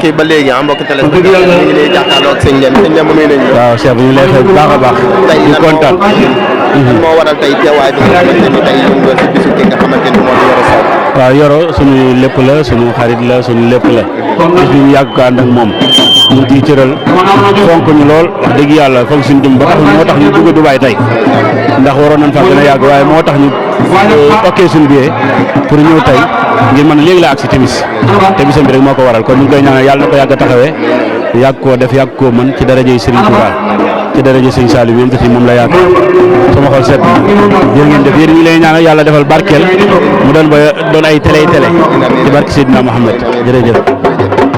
mbokk yi ba léegi mbokk téléspectateurs ñu ngi lay jàkkaarloo ak sëñ Ndiène sëñ Ndiène muy nañu. waaw Cheikh bi ñu lay xew bu baax a baax. tey di kontaan. moo waral tey teewaay bi nga xamante ni tey ñu ngi si bisu ki nga xamante ni moo di Yoro Sow. waaw Yoro suñu lépp la suñu xarit la suñu lépp la. bis bi ñu yàgg ko ànd ak moom. ñu ciy cëral fonk ñu lool wax dëgg yàlla fonk suñu jëm ba tax moo tax ñu dugg Dubaay tey ndax waroon nañ fa gën a yàgg waaye moo tax ñu okkee suñu billet pour ñëw tey ngir mën léegi la ak si timis te bisam bi rek moo ko waral kon ñu ngi koy ñaanal yàlla na ko yàgg a taxawee yàgg koo def yàgg koo mën ci darajey Serigne Touba ci darajey Serigne Saliou bi yëpp moom la yaakaar sama xol seet jërë ngeen def yéen ñu lay ñaanal yàlla defal barkeel mu doon ay télé ci barke Seydina Mohamed jërëjëf.